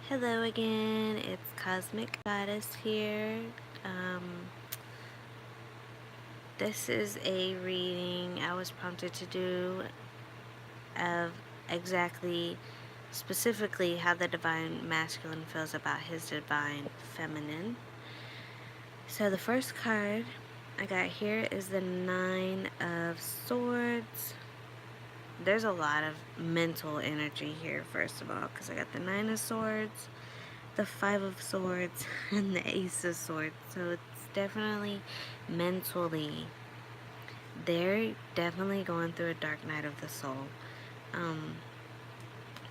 Hello again, it's Cosmic Goddess here. Um, this is a reading I was prompted to do of exactly, specifically how the Divine Masculine feels about his Divine Feminine. So the first card I got here is the Nine of Swords. There's a lot of mental energy here, first of all, because I got the Nine of Swords, the Five of Swords, and the Ace of Swords. So it's definitely mentally, they're definitely going through a dark night of the soul.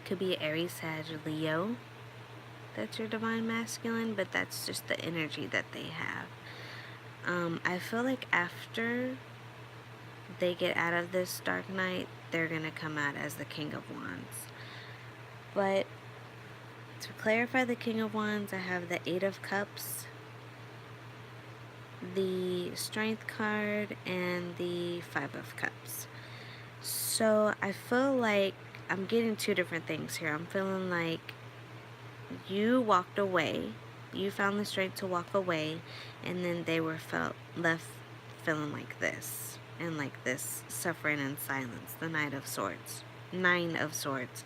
Could be Aries, Sag, Leo. That's your Divine Masculine, but that's just the energy that they have. I feel like after they get out of this dark night, they're gonna come out as the King of Wands. But to clarify the King of Wands, I have the Eight of Cups, the Strength card, and the Five of Cups. So I feel like I'm getting two different things here. I'm feeling like you walked away, you found the strength to walk away, and then they were left feeling like this, and like this suffering in silence, the Knight of Swords, Nine of Swords.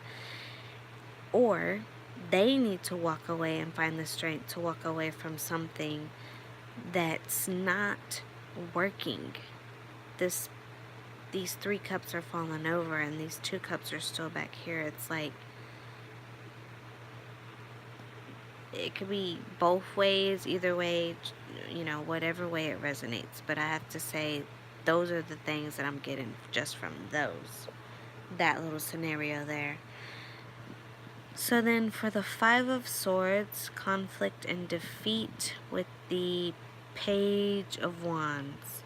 Or they need to walk away and find the strength to walk away from something that's not working. These three cups are falling over and these two cups are still back here. It's like it could be both ways, either way, whatever way it resonates. But I have to say, those are the things that I'm getting just from that little scenario there. So then for the Five of Swords, conflict and defeat with the Page of Wands.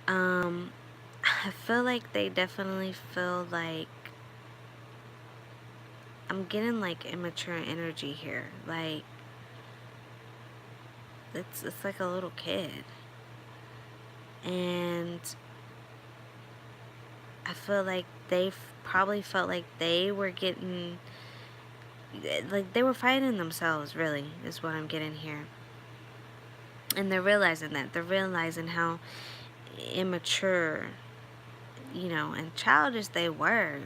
I feel like they definitely feel like I'm getting like immature energy here. Like it's like a little kid. And I feel like they probably felt like they were getting, like they were fighting themselves, really, is what I'm getting here. And they're realizing that. They're realizing how immature, and childish they were.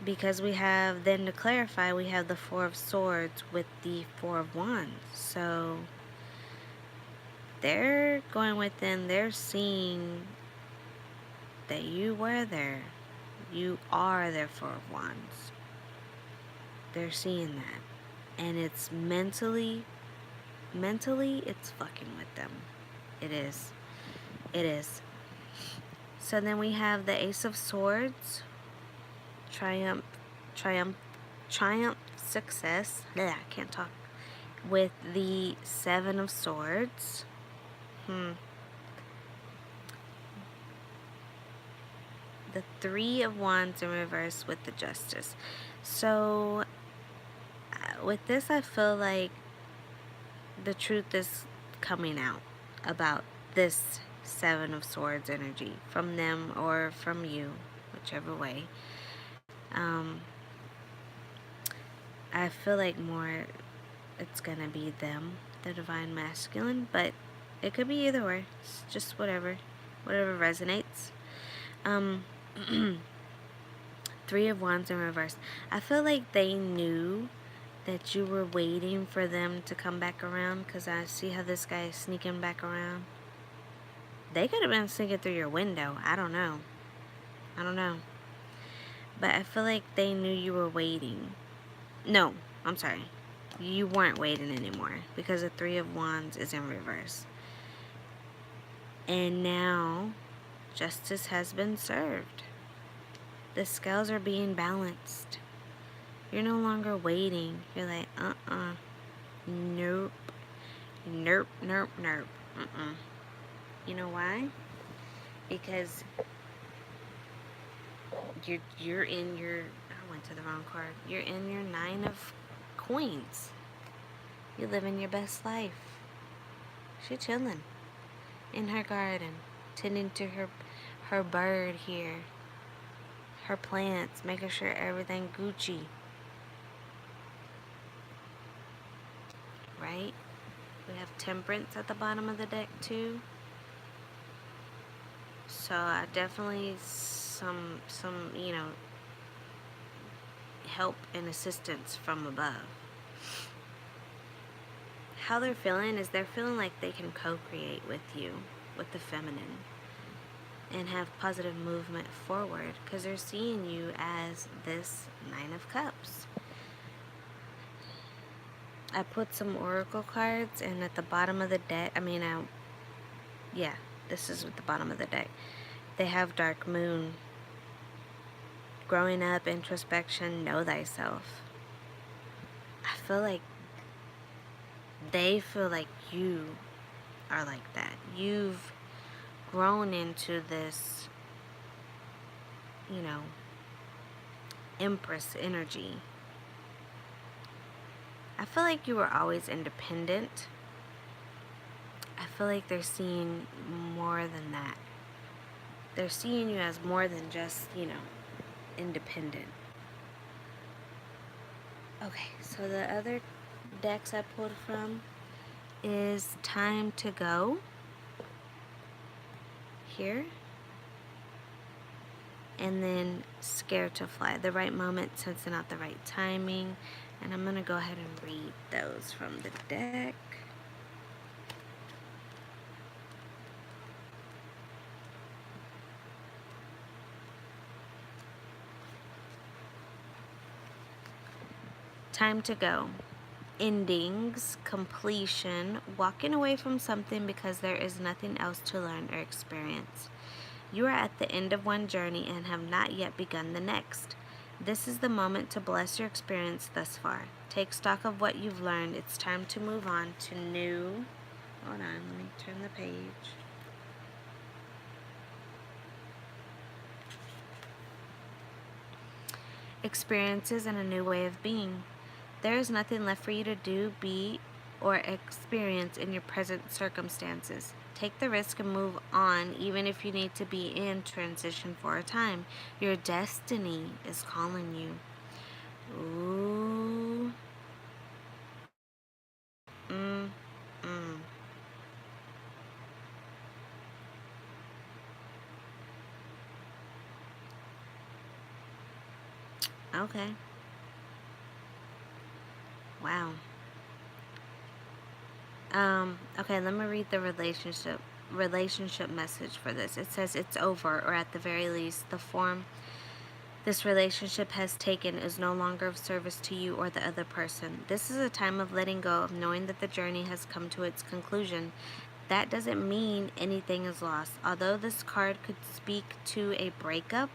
Because we have, then to clarify, we have the Four of Swords with the Four of Wands. So they're going within, they're seeing that you were there. You are their Four of Wands. They're seeing that. And it's mentally, it's fucking with them. It is. It is. So then we have the Ace of Swords, triumph, success. Bleh, I can't talk. With the Seven of Swords. The Three of Wands in reverse with the Justice. So with this, I feel like the truth is coming out about this Seven of Swords energy from them or from you, whichever way. I feel like more it's gonna be them, the Divine Masculine, but it could be either way. It's just whatever resonates. Three of Wands in reverse. I feel like they knew that you were waiting for them to come back around, because I see how this guy is sneaking back around. They could have been sneaking through your window. I don't know. But I feel like they knew you were waiting. No, I'm sorry. You weren't waiting anymore, because the Three of Wands is in reverse. And now justice has been served. The scales are being balanced. You're no longer waiting. You're like, nope. Nope. You know why? Because you're in your, I went to the wrong card. You're in your Nine of Coins. You're living your best life. She's chilling in her garden, tending to her bird here. her plants, making sure everything Gucci, right? We have temperance at the bottom of the deck too. So I definitely some help and assistance from above. How they're feeling is they're feeling like they can co-create with you, with the feminine, and have positive movement forward because they're seeing you as this Nine of Cups. I put some oracle cards, and at the bottom of the deck, this is at the bottom of the deck. They have Dark Moon, growing up, introspection, know thyself. I feel like they feel like you are like that. You've grown into this, Empress energy. I feel like you were always independent. I feel like they're seeing more than that. They're seeing you as more than just, independent. Okay, so the other decks I pulled from is Time to Go here, and then Scared to Fly. The right moment, sensing out the right timing. And I'm going to go ahead and read those from the deck. Time to go. Endings, completion, walking away from something because there is nothing else to learn or experience. You are at the end of one journey and have not yet begun the next. This is the moment to bless your experience thus far. Take stock of what you've learned. It's time to move on to new... Hold on, let me turn the page. Experiences and a new way of being. There is nothing left for you to do, be, or experience in your present circumstances. Take the risk and move on, even if you need to be in transition for a time. Your destiny is calling you. Ooh. Okay. Wow. Okay, let me read the relationship message for this. It says it's over, or at the very least, the form this relationship has taken is no longer of service to you or the other person. This is a time of letting go, of knowing that the journey has come to its conclusion. That doesn't mean anything is lost. Although this card could speak to a breakup,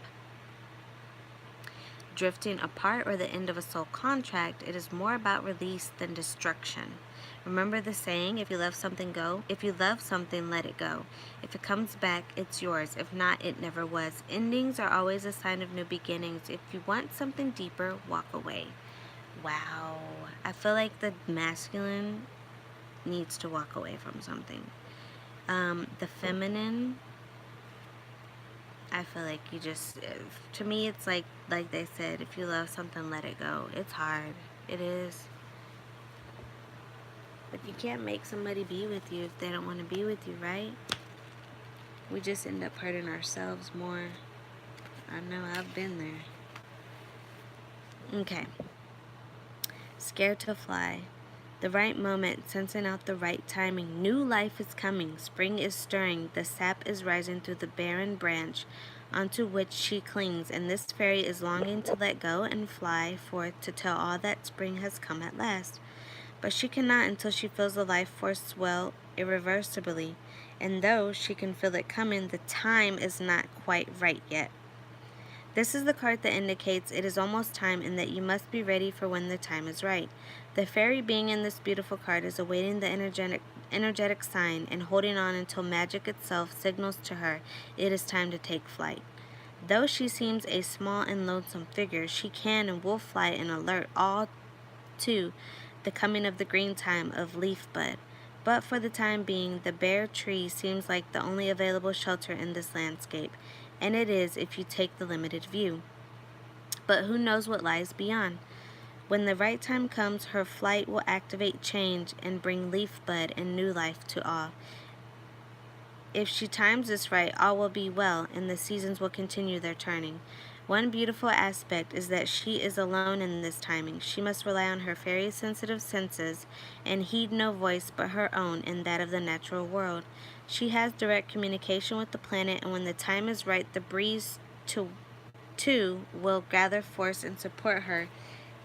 drifting apart, or the end of a soul contract, it is more about release than destruction. Remember the saying, if you love something, go. If you love something, let it go. If it comes back, it's yours. If not, it never was. Endings are always a sign of new beginnings. If you want something deeper, walk away. Wow. I feel like the masculine needs to walk away from something. The feminine, I feel like you just, to me, it's like they said, if you love something, let it go. It's hard. It is. But you can't make somebody be with you if they don't want to be with you, right? We just end up hurting ourselves more. I know, I've been there. Okay. Scared to Fly. The right moment, sensing out the right timing. New life is coming. Spring is stirring. The sap is rising through the barren branch onto which she clings, and this fairy is longing to let go and fly forth to tell all that spring has come at last. But she cannot until she feels the life force swell irreversibly, and though she can feel it coming, the time is not quite right yet. This is the card that indicates it is almost time and that you must be ready for when the time is right. The fairy being in this beautiful card is awaiting the energetic sign and holding on until magic itself signals to her it is time to take flight. Though she seems a small and lonesome figure, she can and will fly and alert all to the coming of the green time of leaf bud. But for the time being, the bare tree seems like the only available shelter in this landscape, and it is if you take the limited view. but who knows what lies beyond. When the right time comes, her flight will activate change and bring leaf bud and new life to all. If she times this right, all will be well, and the seasons will continue their turning. One beautiful aspect is that she is alone in this timing. She must rely on her very sensitive senses and heed no voice but her own and that of the natural world. She has direct communication with the planet, and when the time is right, the breeze too will gather force and support her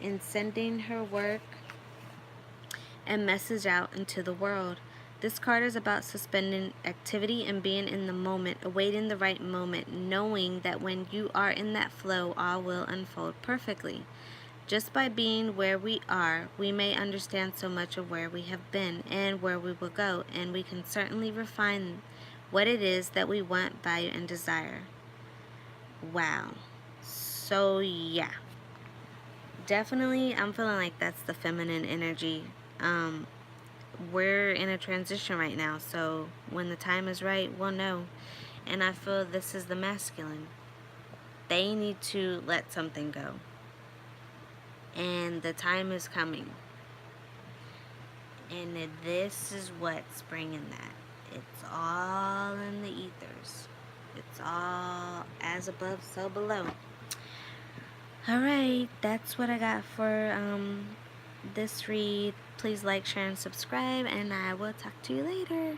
in sending her work and message out into the world. This card is about suspending activity and being in the moment, awaiting the right moment, knowing that when you are in that flow, all will unfold perfectly. Just by being where we are, we may understand so much of where we have been and where we will go, and we can certainly refine what it is that we want, value, and desire. Wow. So, yeah. Definitely, I'm feeling like that's the feminine energy. We're in a transition right now, so when the time is right, we'll know. And I feel this is the masculine. They need to let something go. And the time is coming. And this is what's bringing that. It's all in the ethers. It's all as above, so below. Alright, that's what I got for this read. Please like, share, and subscribe, and I will talk to you later.